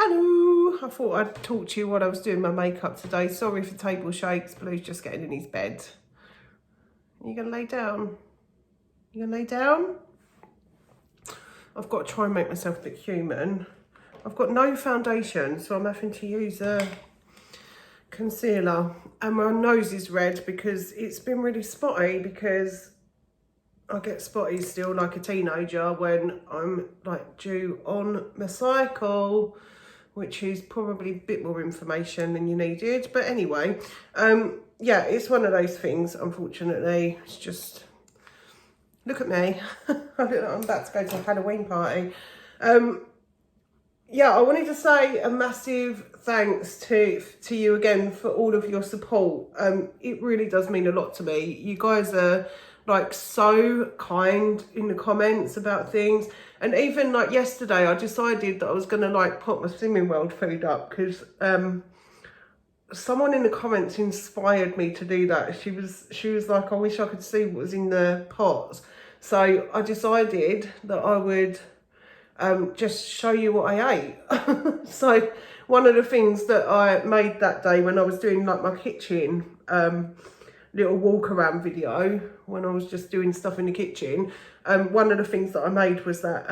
Hello, I thought I'd talk to you while I was doing my makeup today. Sorry for table shakes, Blue's just getting in his bed. Are you gonna lay down? You gonna lay down? I've got to try and make myself a bit human. I've got no foundation, so I'm having to use a concealer. And my nose is red because it's been really spotty, because I get spotty still like a teenager when I'm like due on my cycle, which is probably a bit more information than you needed. But anyway, yeah, it's one of those things, unfortunately. It's just, look at me. I'm about to go to a Halloween party. Yeah, I wanted to say a massive thanks to you again for all of your support. It really does mean a lot to me. You guys are like so kind in the comments about things. And even like yesterday, I decided that I was going to like put my Slimming World food up because someone in the comments inspired me to do that. She was like, I wish I could see what was in the pots. So I decided that I would just show you what I ate. So one of the things that I made that day when I was doing like my kitchen little walk around video, when I was just doing stuff in the kitchen, one of the things that I made was that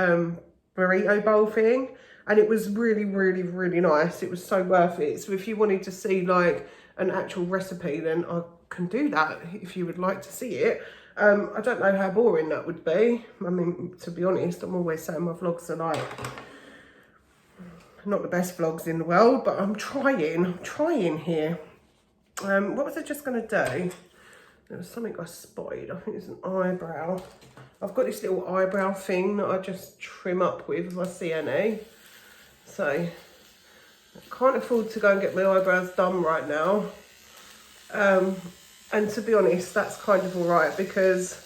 burrito bowl thing, and it was really nice. It was so worth it. So if you wanted to see like an actual recipe, then I can do that if you would like to see it. I don't know how boring that would be. I mean, to be honest, I'm always saying my vlogs are like not the best vlogs in the world, but I'm trying here. What was I just going to do? There was something I spotted. I think it's an eyebrow. I've got this little eyebrow thing that I just trim up with if I see any. So I can't afford to go and get my eyebrows done right now. And to be honest, that's kind of all right because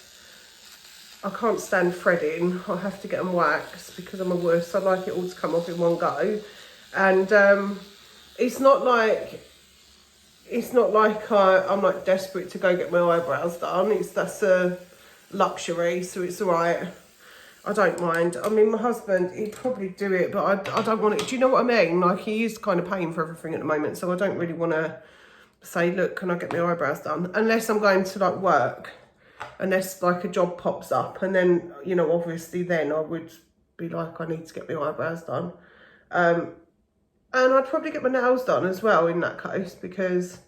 I can't stand threading. I have to get them waxed because I'm a wuss. I like it all to come off in one go. And it's not like I'm like desperate to go get my eyebrows done. That's a luxury, so it's all right. I don't mind. I mean, my husband, he'd probably do it, but I don't want it. Do you know what I mean? Like, he is kind of paying for everything at the moment, so I don't really want to say, look, can I get my eyebrows done? Unless I'm going to like work, unless like a job pops up, and then, you know, obviously then I would be like, I need to get my eyebrows done. And I'd probably get my nails done as well in that case, because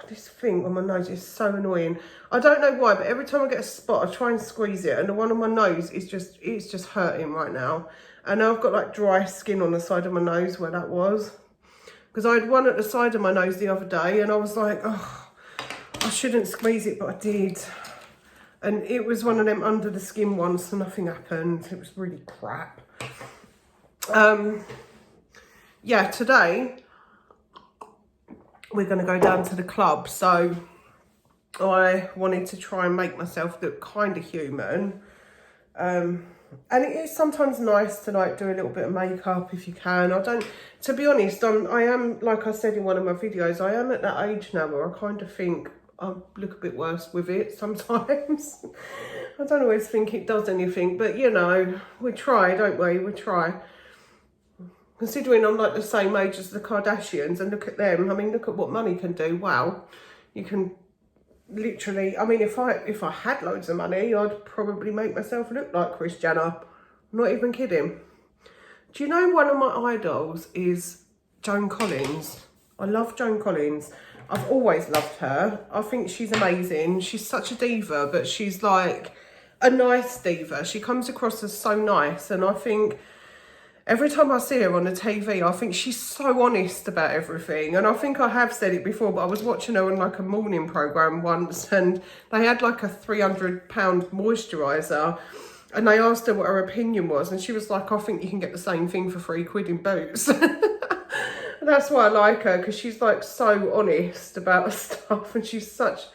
this thing on my nose is so annoying. I don't know why, but every time I get a spot, I try and squeeze it, and the one on my nose is it's just hurting right now. And now I've got like dry skin on the side of my nose where that was. Because I had one at the side of my nose the other day, and I was like, oh, I shouldn't squeeze it, but I did. And it was one of them under the skin ones, so nothing happened. It was really crap. Yeah, today we're going to go down to the club. So I wanted to try and make myself look kind of human. And it is sometimes nice to like do a little bit of makeup if you can. To be honest, I am, like I said in one of my videos, I am at that age now where I kind of think I look a bit worse with it sometimes. I don't always think it does anything, but you know, we try, don't we? We try. Considering I'm like the same age as the Kardashians, and look at them. I mean, look at what money can do. Wow. You can literally, I mean, if I had loads of money, I'd probably make myself look like Kris Jenner. I'm not even kidding. Do you know one of my idols is Joan Collins? I love Joan Collins. I've always loved her. I think she's amazing. She's such a diva, but she's like a nice diva. She comes across as so nice, and I think every time I see her on the TV, I think she's so honest about everything. And I think I have said it before, but I was watching her on like a morning programme once, and they had like a £300 moisturiser, and they asked her what her opinion was, and she was like, I think you can get the same thing for £3 in Boots. That's why I like her, because she's like so honest about stuff, and she's such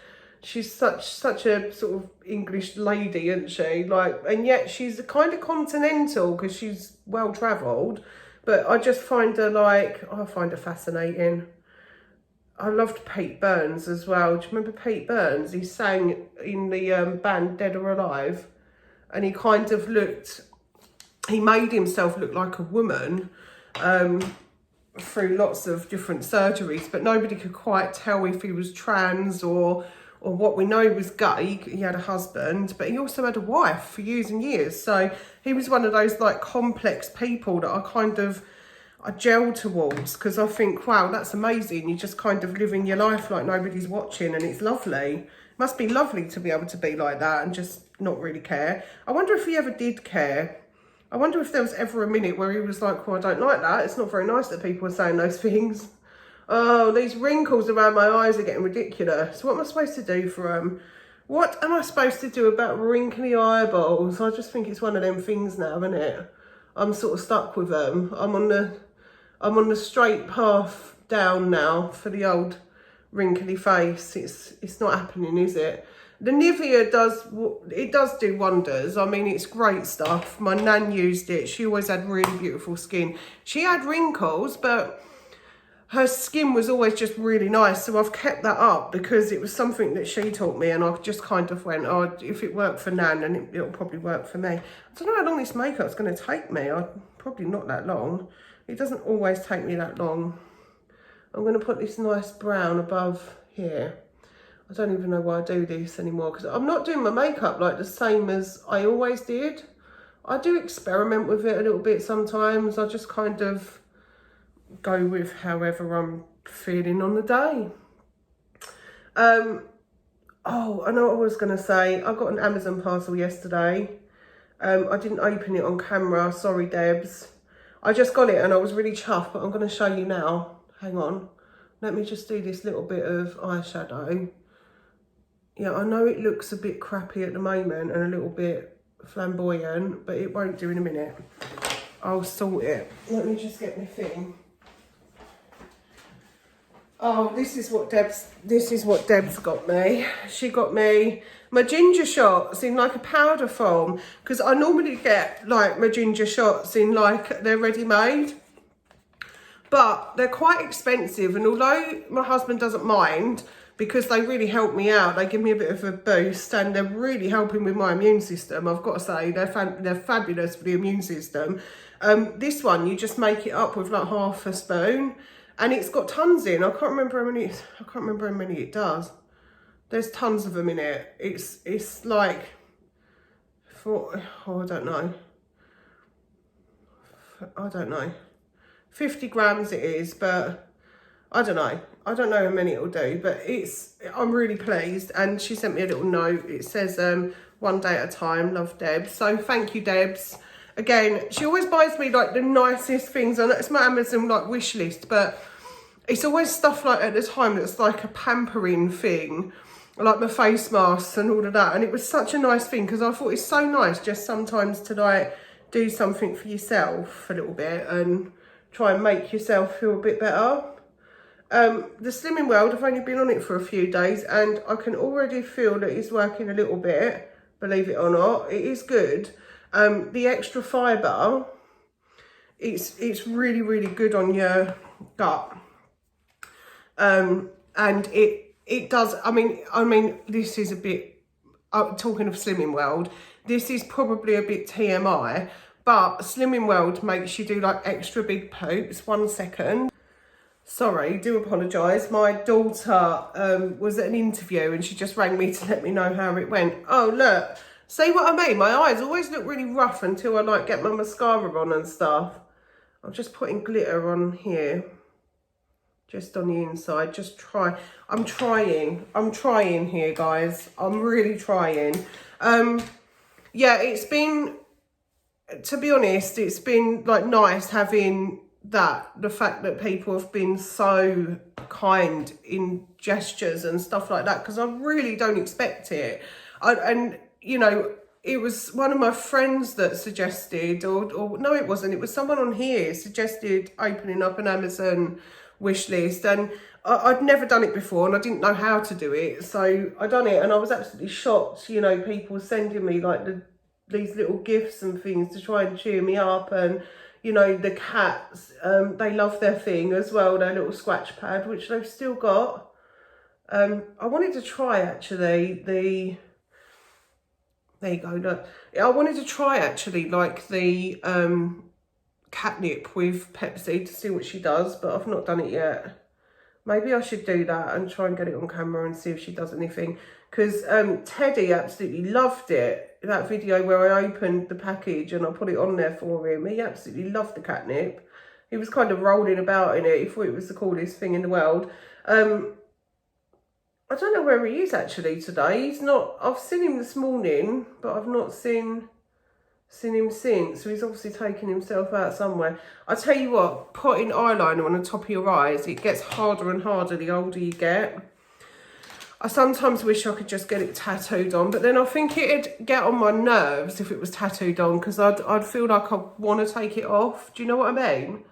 a sort of English lady, isn't she? Like, and yet she's kind of continental because she's well travelled. But I just find her I find her fascinating. I loved Pete Burns as well. Do you remember Pete Burns? He sang in the band Dead or Alive, and he kind of he made himself look like a woman. through lots of different surgeries, but nobody could quite tell if he was trans or what. We know he was gay. He had a husband, but he also had a wife for years and years. So he was one of those like complex people that I gel towards, because I think, wow, that's amazing. You're just kind of living your life like nobody's watching, and it's lovely. It must be lovely to be able to be like that and just not really care. I wonder if he ever did care. I wonder if there was ever a minute where he was like, well, I don't like that. It's not very nice that people are saying those things. Oh, these wrinkles around my eyes are getting ridiculous. What am I supposed to do for them? What am I supposed to do about wrinkly eyeballs? I just think it's one of them things now, isn't it? I'm sort of stuck with them. I'm on the straight path down now for the old wrinkly face. It's not happening, is it? The Nivea does do wonders. I mean, it's great stuff. My nan used it. She always had really beautiful skin. She had wrinkles, but her skin was always just really nice. So I've kept that up because it was something that she taught me, and I just kind of went, oh, if it worked for nan, then it'll probably work for me. I don't know how long this makeup's going to take me. Probably not that long. It doesn't always take me that long. I'm going to put this nice brown above here. I don't even know why I do this anymore, because I'm not doing my makeup like the same as I always did. I do experiment with it a little bit sometimes. I just kind of go with however I'm feeling on the day. Oh, I know what I was going to say. I got an Amazon parcel yesterday. I didn't open it on camera. Sorry, Debs. I just got it and I was really chuffed, but I'm going to show you now. Hang on. Let me just do this little bit of eyeshadow. Yeah, I know it looks a bit crappy at the moment and a little bit flamboyant, but it won't do in a minute. I'll sort it. Let me just get my thing. Oh, this is what Deb's got me. She got me my ginger shots in like a powder form, because I normally get like my ginger shots in like they're ready-made, but they're quite expensive. And although my husband doesn't mind, because they really help me out, they give me a bit of a boost, and they're really helping with my immune system. I've got to say, they're fabulous for the immune system. This one, you just make it up with like half a spoon, and it's got tons in. I can't remember how many it does. There's tons of them in it. It's like, I don't know. 50 grams it is, but I don't know how many it'll do, but I'm really pleased. And she sent me a little note. It says, one day at a time, love Debs. So thank you, Debs. Again, she always buys me like the nicest things. I know it's my Amazon like wish list, but it's always stuff like at the time that's like a pampering thing, like my face masks and all of that. And it was such a nice thing, because I thought it's so nice just sometimes to like do something for yourself a little bit and try and make yourself feel a bit better. The Slimming World, I've only been on it for a few days, and I can already feel that it's working a little bit, believe it or not. It is good. The extra fibre, it's really, really good on your gut. And it does, I mean, this is a bit, talking of Slimming World, this is probably a bit TMI, but Slimming World makes you do like extra big poops. 1 second. Sorry, do apologise. My daughter was at an interview and she just rang me to let me know how it went. Oh, look. See what I mean? My eyes always look really rough until I like get my mascara on and stuff. I'm just putting glitter on here. Just on the inside. Just try. I'm trying here, guys. I'm really trying. Yeah, it's been, to be honest, it's been like nice having the fact that people have been so kind in gestures and stuff like that, because I really don't expect it. And you know, it was one of my friends that suggested, or no, it wasn't, it was someone on here suggested opening up an Amazon wish list, and I'd never done it before and I didn't know how to do it, so I done it, and I was absolutely shocked. You know, people sending me like these little gifts and things to try and cheer me up. And you know, the cats, they love their thing as well, their little scratch pad, which they've still got. I wanted to try actually there you go, look. I wanted to try actually like the catnip with Pepsi to see what she does, but I've not done it yet. Maybe I should do that and try and get it on camera and see if she does anything. Because Teddy absolutely loved it. That video where I opened the package and I put it on there for him. He absolutely loved the catnip. He was kind of rolling about in it. He thought it was the coolest thing in the world. I don't know where he is actually today. He's not... I've seen him this morning, but I've not seen him since, so he's obviously taken himself out somewhere. I tell you what, putting eyeliner on the top of your eyes, it gets harder and harder the older you get. I sometimes wish I could just get it tattooed on, but then I think it'd get on my nerves if it was tattooed on, because I'd feel like I want to take it off. Do you know what I mean?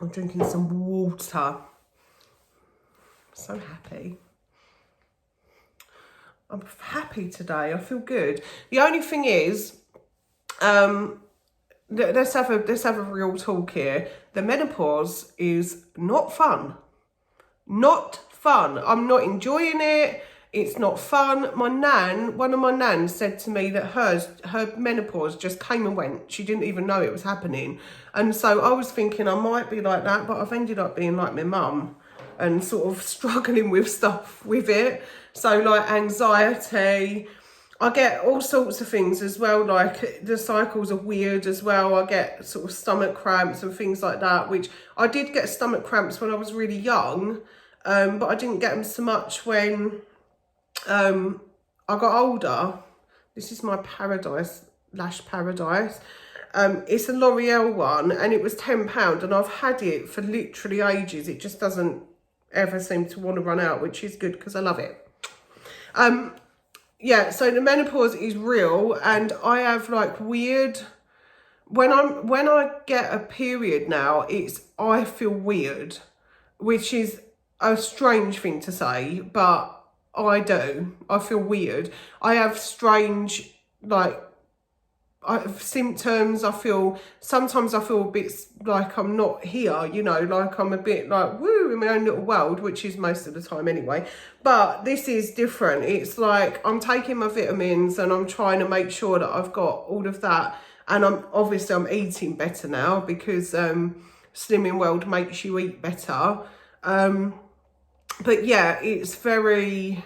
I'm drinking some water. So happy. I'm happy today. I feel good. The only thing is, let's have a real talk here. The menopause is not fun. Not fun. I'm not enjoying it. It's not fun. One of my nans said to me that her menopause just came and went. She didn't even know it was happening. And so I was thinking I might be like that, but I've ended up being like my mum and sort of struggling with stuff with it. So like anxiety, I get all sorts of things as well, like the cycles are weird as well. I get sort of stomach cramps and things like that, which I did get stomach cramps when I was really young, but I didn't get them so much when I got older. This is my Lash Paradise. It's a L'Oreal one and it was £10 and I've had it for literally ages. It just doesn't ever seem to want to run out, which is good because I love it. Yeah, so the menopause is real and I have like weird, when I get a period now, I feel weird, which is a strange thing to say, but I do. I feel weird. I have strange, like, I have symptoms. Sometimes I feel a bit like I'm not here, you know, like I'm a bit like, woo, in my own little world, which is most of the time anyway. But this is different. It's like I'm taking my vitamins and I'm trying to make sure that I've got all of that. And I'm eating better now because Slimming World makes you eat better. But yeah, it's very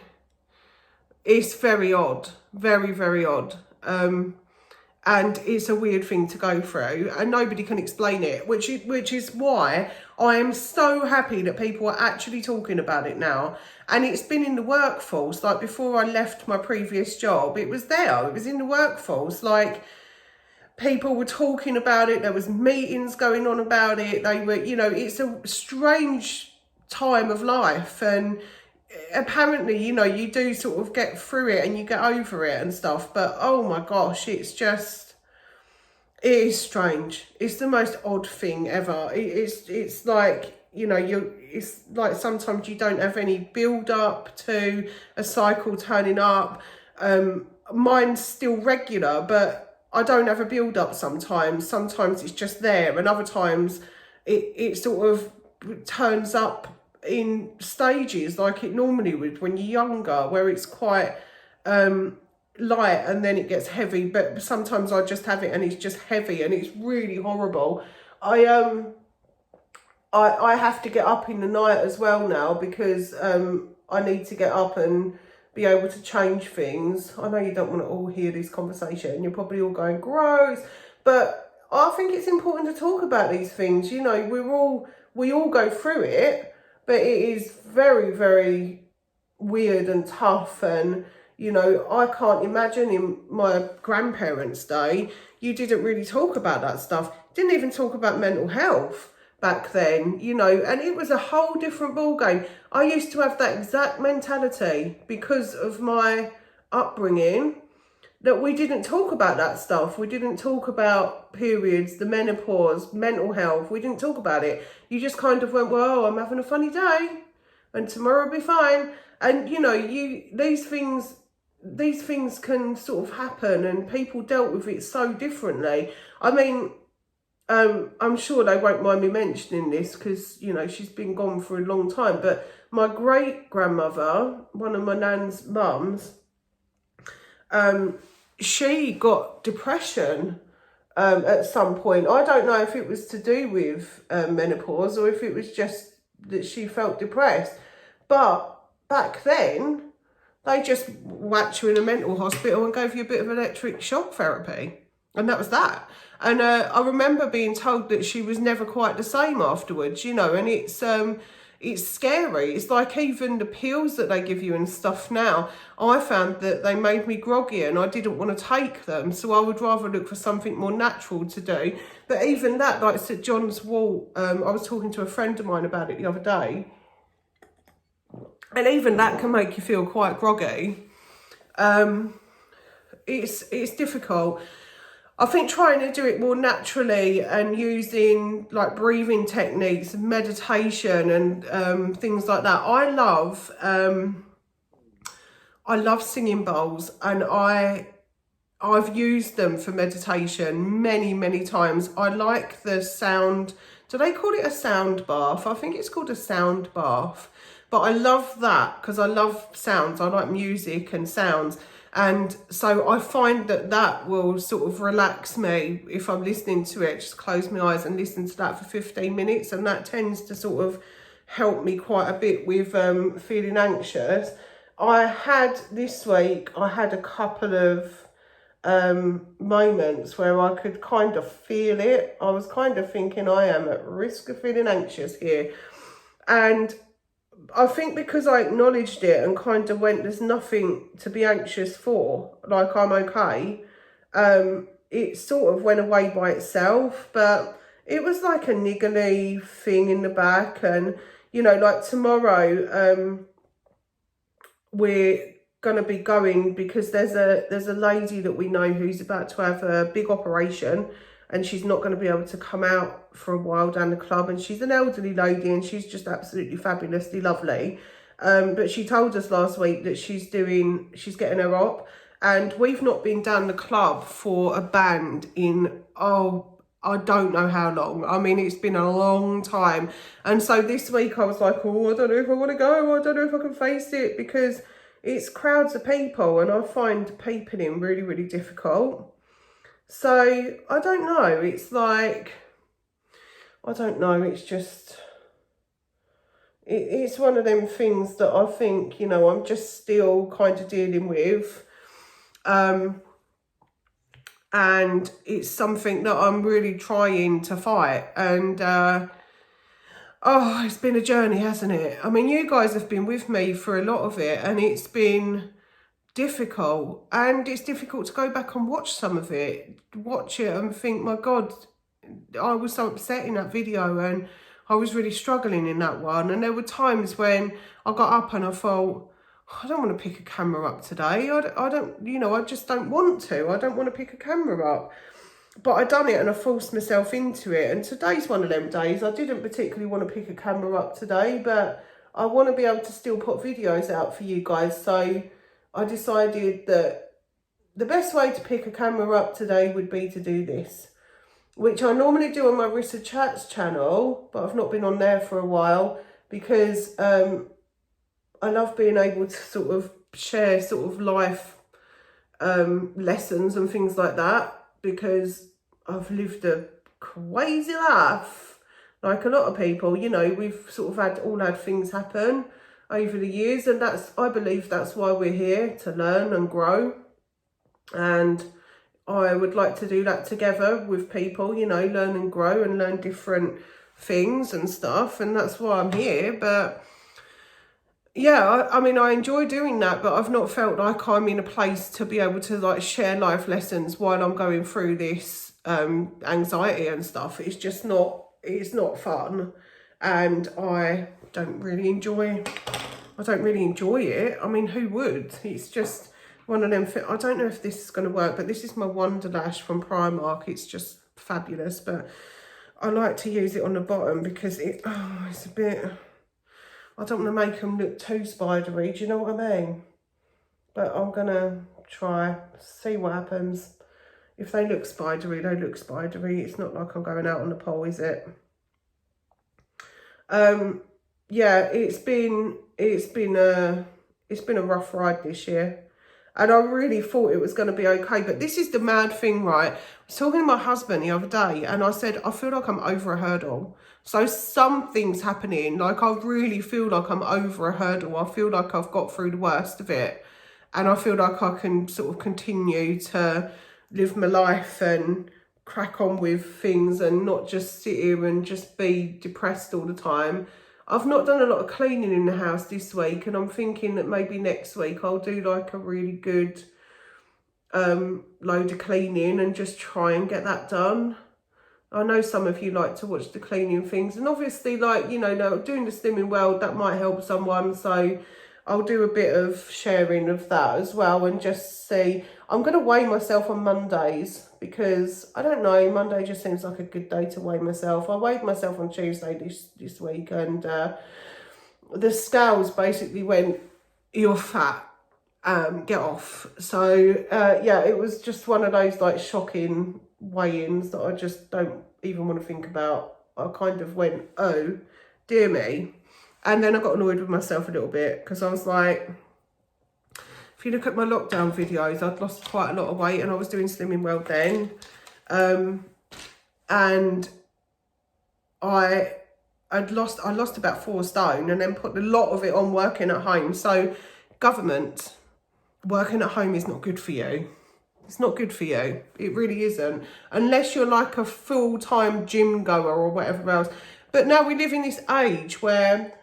odd, very, very odd. And it's a weird thing to go through and nobody can explain it, which is why I am so happy that people are actually talking about it now. And it's been in the workforce. Like before I left my previous job, it was there. It was in the workforce. Like people were talking about it. There was meetings going on about it. They were, you know, it's a strange time of life. And apparently, you know, you do sort of get through it and you get over it and stuff, but oh my gosh, it is strange. It's the most odd thing ever. It's like, you know, it's like sometimes you don't have any build up to a cycle turning up. Mine's still regular, but I don't have a build up sometimes. Sometimes it's just there, and other times it sort of turns up in stages like it normally would when you're younger, where it's quite light and then it gets heavy. But sometimes I just have it and it's just heavy and it's really horrible. I have to get up in the night as well now because I need to get up and be able to change things. I know you don't want to all hear this conversation. You're probably all going, gross. But I think it's important to talk about these things. You know, we all go through it. But it is very, very weird and tough. And, you know, I can't imagine in my grandparents' day, you didn't really talk about that stuff. Didn't even talk about mental health back then, you know, and it was a whole different ballgame. I used to have that exact mentality because of my upbringing, that we didn't talk about that stuff. We didn't talk about periods, the menopause, mental health. We didn't talk about it. You just kind of went, well, I'm having a funny day and tomorrow will be fine. And, you know, these things can sort of happen and people dealt with it so differently. I mean, I'm sure they won't mind me mentioning this because, you know, she's been gone for a long time. But my great-grandmother, one of my nan's mums, she got depression at some point. I don't know if it was to do with menopause or if it was just that she felt depressed. But back then, they just whacked you in a mental hospital and gave you a bit of electric shock therapy. And that was that. And I remember being told that she was never quite the same afterwards, you know, and it's scary. It's like even the pills that they give you and stuff now, I found that they made me groggy and I didn't want to take them. So I would rather look for something more natural to do. But even that, like St. John's wort, I was talking to a friend of mine about it the other day. And even that can make you feel quite groggy. It's difficult. I think trying to do it more naturally and using like breathing techniques, meditation and things like that. I love singing bowls, and I've used them for meditation many times. I like the sound. Do they call it a sound bath? I think it's called a sound bath. But I love that because I love sounds. I like music and sounds. And so I find that that will sort of relax me if I'm listening to it. Just close my eyes and listen to that for 15 minutes. And that tends to sort of help me quite a bit with feeling anxious. This week, I had a couple of moments where I could kind of feel it. I was kind of thinking I am at risk of feeling anxious here. And I think because I acknowledged it and kind of went, there's nothing to be anxious for, like I'm okay, it sort of went away by itself. But it was like a niggly thing in the back. And, you know, like tomorrow, we're going to be going because there's a lady that we know who's about to have a big operation, and she's not going to be able to come out for a while down the club. And she's an elderly lady and she's just absolutely fabulously lovely. But she told us last week that she's getting her op. And we've not been down the club for a band in, I don't know how long. I mean, it's been a long time. And so this week I was like, I don't know if I want to go. I don't know if I can face it, because it's crowds of people and I find peopling really difficult. So, I don't know, it's like, I don't know, it's just, it's one of them things that I think, you know, I'm just still kind of dealing with. And it's something that I'm really trying to fight. And, it's been a journey, hasn't it? I mean, you guys have been with me for a lot of it, and it's been difficult, and it's difficult to go back and watch it and think, my God, I was so upset in that video and I was really struggling in that one. And there were times when I got up and I thought, I don't want to pick a camera up today. I don't, you know, I just don't want to. I don't want to pick a camera up. But I done it and I forced myself into it. And today's one of them days. I didn't particularly want to pick a camera up today, but I want to be able to still put videos out for you guys. So I decided that the best way to pick a camera up today would be to do this, which I normally do on my GRWM Chat channel, but I've not been on there for a while because I love being able to sort of share sort of life lessons and things like that, because I've lived a crazy life, like a lot of people. You know, we've sort of all had things happen over the years, and I believe that's why we're here, to learn and grow. And I would like to do that together with people, you know, learn and grow and learn different things and stuff, and that's why I'm here. But yeah, I mean, I enjoy doing that, but I've not felt like I'm in a place to be able to like share life lessons while I'm going through this anxiety and stuff. It's not fun, and I don't really enjoy it. I mean, who would? It's just one of them. I don't know if this is going to work, but this is my Wonder Lash from Primark. It's just fabulous, but I like to use it on the bottom because it's a bit, I don't want to make them look too spidery, do you know what I mean? But I'm going to try, see what happens. If they look spidery, they look spidery. It's not like I'm going out on the pole, is it? Yeah, it's been a rough ride this year. And I really thought it was going to be okay. But this is the mad thing, right? I was talking to my husband the other day and I said, I feel like I'm over a hurdle. So something's happening. Like, I really feel like I'm over a hurdle. I feel like I've got through the worst of it. And I feel like I can sort of continue to live my life and crack on with things and not just sit here and just be depressed all the time. I've not done a lot of cleaning in the house this week, and I'm thinking that maybe next week I'll do like a really good load of cleaning and just try and get that done. I know some of you like to watch the cleaning things, and obviously, like, you know, doing the Slimming World, that might help someone, so I'll do a bit of sharing of that as well and just see. I'm going to weigh myself on Mondays because, I don't know, Monday just seems like a good day to weigh myself. I weighed myself on Tuesday this week, and the scales basically went, you're fat, get off. So, yeah, it was just one of those, like, shocking weigh-ins that I just don't even want to think about. I kind of went, oh, dear me. And then I got annoyed with myself a little bit because I was like, if you look at my lockdown videos, I'd lost quite a lot of weight and I was doing Slimming World then. And I lost about 4 stone and then put a lot of it on working at home. So government, working at home is not good for you. It's not good for you. It really isn't. Unless you're like a full-time gym goer or whatever else. But now we live in this age where...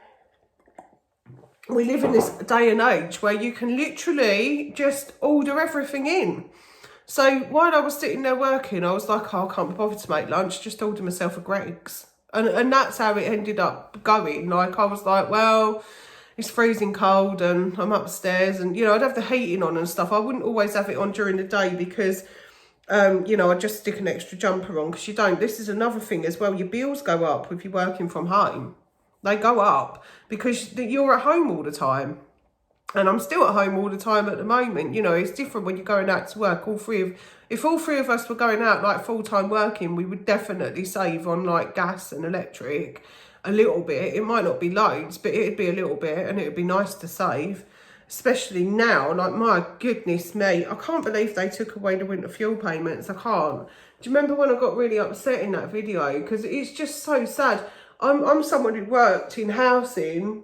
We live in this day and age where you can literally just order everything in. So while I was sitting there working, I was like, oh, I can't be bothered to make lunch, just order myself a Greggs. And that's how it ended up going. Like, I was like, well, it's freezing cold and I'm upstairs and, you know, I'd have the heating on and stuff. I wouldn't always have it on during the day because, you know, I'd just stick an extra jumper on because you don't. This is another thing as well. Your bills go up if you're working from home. They go up because you're at home all the time. And I'm still at home all the time at the moment. You know, it's different when you're going out to work. If all three of us were going out like full-time working, we would definitely save on like gas and electric a little bit. It might not be loads, but it'd be a little bit and it'd be nice to save. Especially now, like, my goodness me, I can't believe they took away the winter fuel payments. I can't. Do you remember when I got really upset in that video? Because it's just so sad. I'm someone who worked in housing,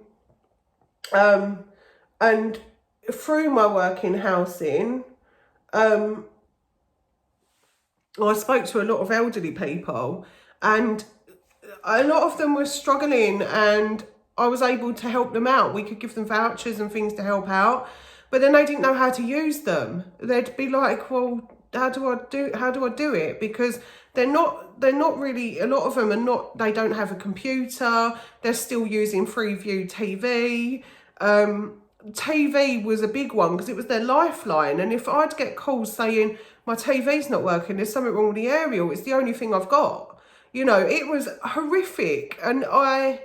and through my work in housing, I spoke to a lot of elderly people, and a lot of them were struggling, and I was able to help them out. We could give them vouchers and things to help out, but then they didn't know how to use them. They'd be like, well, how do I do it? Because they're not really, a lot of them are not, they don't have a computer. They're still using Freeview TV. TV was a big one because it was their lifeline. And if I'd get calls saying, my TV's not working, there's something wrong with the aerial, it's the only thing I've got. You know, it was horrific. And I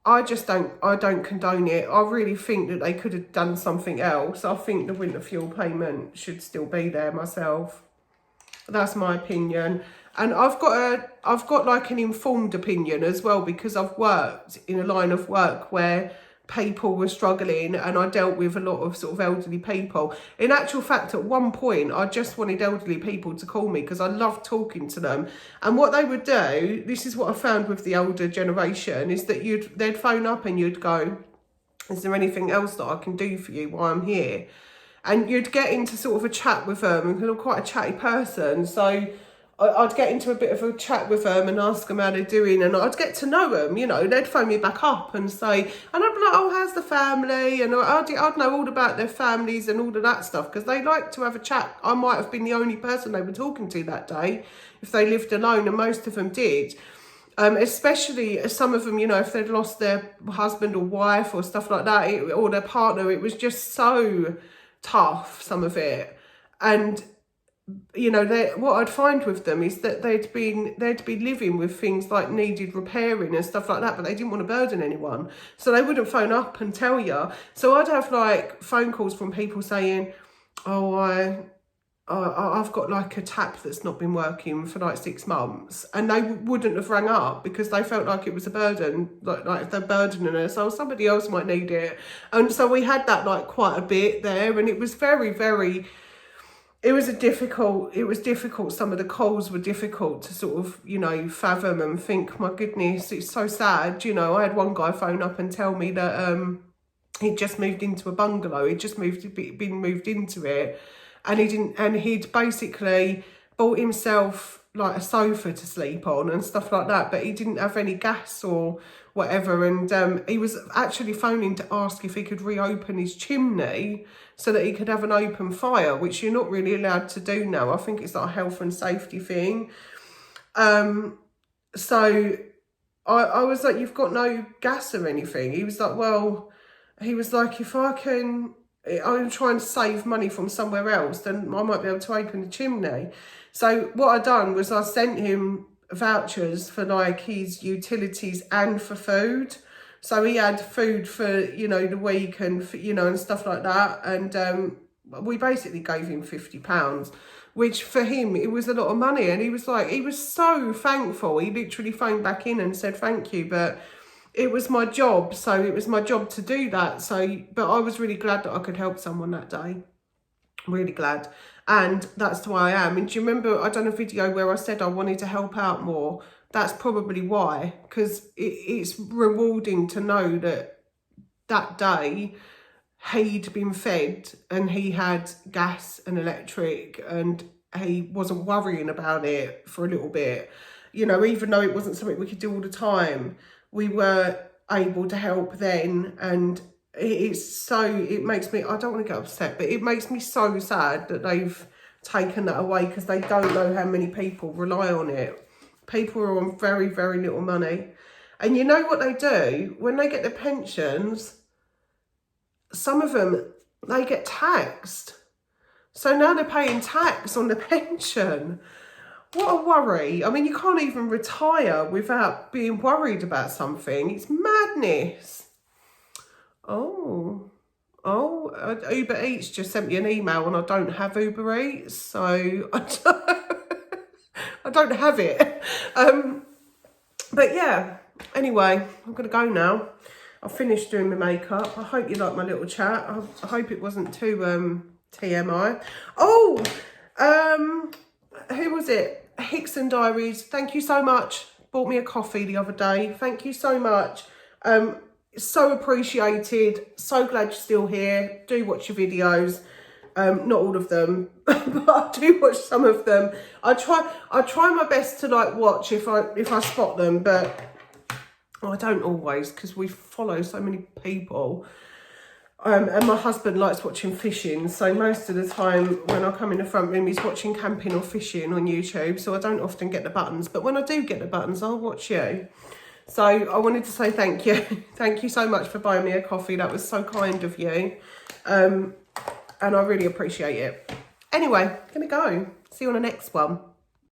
don't condone it. I really think that they could have done something else. I think the winter fuel payment should still be there myself. That's my opinion. And I've got like an informed opinion as well, because I've worked in a line of work where people were struggling and I dealt with a lot of sort of elderly people. In actual fact, at one point, I just wanted elderly people to call me because I loved talking to them. And what they would do, this is what I found with the older generation, is that they'd phone up and you'd go, is there anything else that I can do for you while I'm here? And you'd get into sort of a chat with them, because I'm quite a chatty person, so I'd get into a bit of a chat with them and ask them how they're doing, and I'd get to know them, you know. They'd phone me back up and say, and I'd be like, oh, how's the family? And I'd know all about their families and all of that stuff, because they like to have a chat. I might have been the only person they were talking to that day if they lived alone, and most of them did. Especially some of them, you know, if they'd lost their husband or wife or stuff like that, or their partner, it was just so tough, some of it. And you know, what I'd find with them is that they'd be living with things like needed repairing and stuff like that, but they didn't want to burden anyone, so they wouldn't phone up and tell you. So I'd have like phone calls from people saying, oh, I've got like a tap that's not been working for like 6 months, and they wouldn't have rang up because they felt like it was a burden, like they're burdening us, so somebody else might need it. And so we had that like quite a bit there, and it was very, it was difficult. Some of the calls were difficult to sort of, you know, fathom and think, my goodness, it's so sad. You know, I had one guy phone up and tell me that he'd just moved into a bungalow. He'd just been moved into it, and he'd basically bought himself like a sofa to sleep on and stuff like that, but he didn't have any gas or whatever, and he was actually phoning to ask if he could reopen his chimney so that he could have an open fire, which you're not really allowed to do now. I think it's like a health and safety thing. So I was like, you've got no gas or anything? He was like, well, if I'm trying to save money from somewhere else, then I might be able to open the chimney. So what I done was I sent him vouchers for like his utilities and for food. So he had food for, you know, the week and, for, you know, and stuff like that. And we basically gave him £50, which for him, it was a lot of money. And he was so thankful. He literally phoned back in and said, thank you, but it was my job. So it was my job to do that. So, but I was really glad that I could help someone that day. Really glad. And that's why I am. And do you remember I done a video where I said I wanted to help out more? That's probably why, because it's rewarding to know that that day he'd been fed and he had gas and electric and he wasn't worrying about it for a little bit. You know, even though it wasn't something we could do all the time, we were able to help then. And it makes me, I don't want to get upset, but it makes me so sad that they've taken that away, because they don't know how many people rely on it. People are on very, very little money. And you know what they do? When they get their pensions, some of them, they get taxed. So now they're paying tax on the pension. What a worry. I mean, you can't even retire without being worried about something. It's madness. Oh, Uber Eats just sent me an email and I don't have Uber Eats, so I don't have it. But yeah, anyway, I'm going to go now. I've finished doing my makeup. I hope you liked my little chat. I hope it wasn't too TMI. Oh, who was it? Hickson Diaries. Thank you so much. Bought me a coffee the other day. Thank you so much. So appreciated. So glad you're still here. Do watch your videos. Not all of them, but I do watch some of them. I try my best to like watch if I spot them, but I don't always, because we follow so many people. And my husband likes watching fishing, so most of the time when I come in the front room, he's watching camping or fishing on YouTube, so I don't often get the buttons. But when I do get the buttons, I'll watch you. So I wanted to say thank you. Thank you so much for buying me a coffee. That was so kind of you. And I really appreciate it. Anyway, gonna go. See you on the next one.